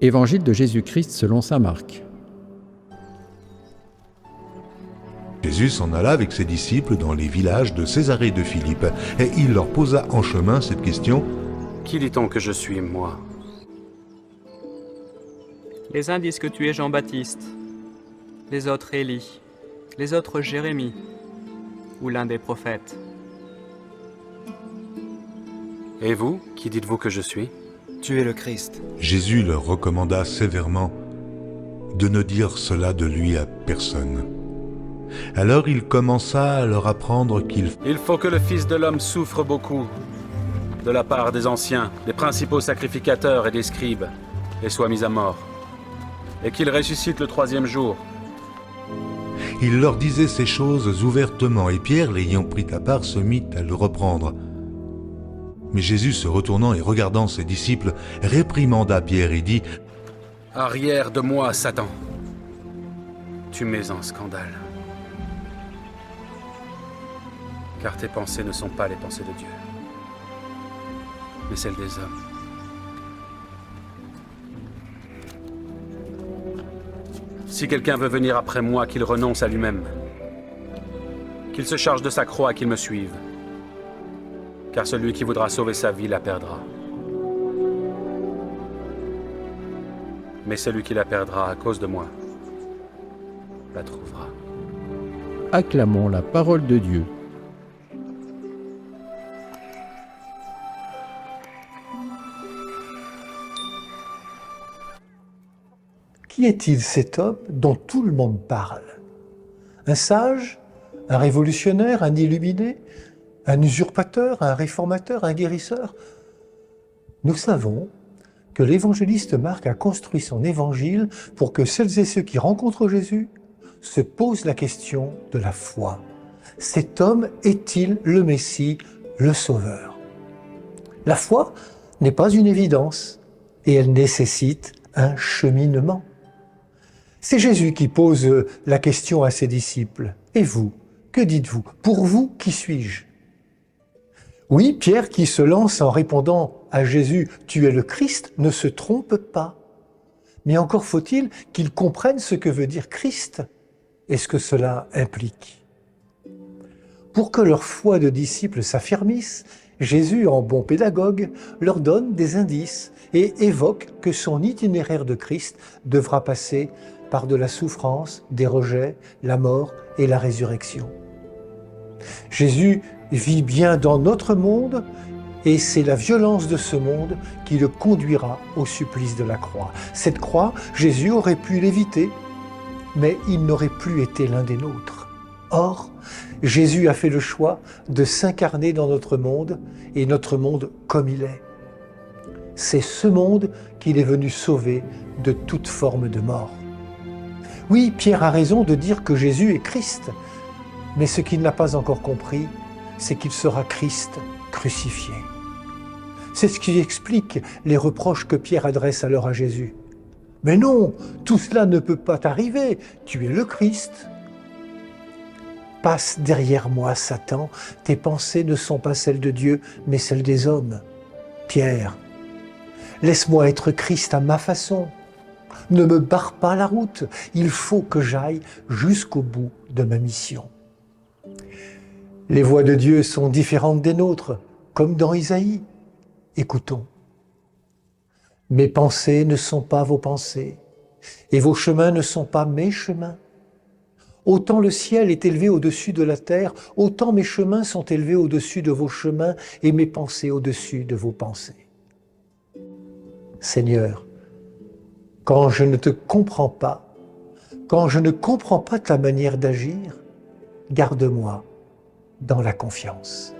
Évangile de Jésus-Christ selon saint Marc. Jésus s'en alla avec ses disciples dans les villages de Césarée de Philippe, et il leur posa en chemin cette question. Qui dit-on que je suis, moi? Les uns disent que tu es Jean-Baptiste, les autres Élie, les autres Jérémie, ou l'un des prophètes. Et vous, qui dites-vous que je suis? Tu es le Christ. Jésus leur recommanda sévèrement de ne dire cela de lui à personne. Alors il commença à leur apprendre qu'il Il faut que le Fils de l'homme souffre beaucoup, de la part des anciens, des principaux sacrificateurs et des scribes, et soit mis à mort, et qu'il ressuscite le troisième jour. Il leur disait ces choses ouvertement, et Pierre, l'ayant pris à part, se mit à le reprendre. Mais Jésus, se retournant et regardant ses disciples, réprimanda Pierre et dit : « Arrière de moi, Satan. Tu mets en scandale. Car tes pensées ne sont pas les pensées de Dieu, mais celles des hommes. Si quelqu'un veut venir après moi, qu'il renonce à lui-même, qu'il se charge de sa croix et qu'il me suive. Car celui qui voudra sauver sa vie la perdra. Mais celui qui la perdra à cause de moi la trouvera. » Acclamons la parole de Dieu. Qui est-il cet homme dont tout le monde parle? Un sage? Un révolutionnaire? Un illuminé? Un usurpateur? Un réformateur? Un guérisseur? Nous savons que l'évangéliste Marc a construit son évangile pour que celles et ceux qui rencontrent Jésus se posent la question de la foi. Cet homme est-il le Messie, le Sauveur? La foi n'est pas une évidence et elle nécessite un cheminement. C'est Jésus qui pose la question à ses disciples. Et vous, que dites-vous? Pour vous, qui suis-je? Oui, Pierre, qui se lance en répondant à Jésus « Tu es le Christ », ne se trompe pas. Mais encore faut-il qu'il comprenne ce que veut dire Christ et ce que cela implique. Pour que leur foi de disciples s'affermisse, Jésus, en bon pédagogue, leur donne des indices et évoque que son itinéraire de Christ devra passer par de la souffrance, des rejets, la mort et la résurrection. Jésus vit bien dans notre monde et c'est la violence de ce monde qui le conduira au supplice de la croix. Cette croix, Jésus aurait pu l'éviter, mais il n'aurait plus été l'un des nôtres. Or, Jésus a fait le choix de s'incarner dans notre monde et notre monde comme il est. C'est ce monde qu'il est venu sauver de toute forme de mort. Oui, Pierre a raison de dire que Jésus est Christ, mais ce qu'il n'a pas encore compris, c'est qu'il sera Christ crucifié. C'est ce qui explique les reproches que Pierre adresse alors à Jésus. « Mais non, tout cela ne peut pas t'arriver, tu es le Christ. » « Passe derrière moi, Satan, tes pensées ne sont pas celles de Dieu, mais celles des hommes. » Pierre, laisse-moi être Christ à ma façon. Ne me barre pas la route, il faut que j'aille jusqu'au bout de ma mission. Les voies de Dieu sont différentes des nôtres, comme dans Isaïe. Écoutons. Mes pensées ne sont pas vos pensées, et vos chemins ne sont pas mes chemins. Autant le ciel est élevé au-dessus de la terre, autant mes chemins sont élevés au-dessus de vos chemins, et mes pensées au-dessus de vos pensées. Seigneur, quand je ne te comprends pas, quand je ne comprends pas ta manière d'agir, garde-moi dans la confiance.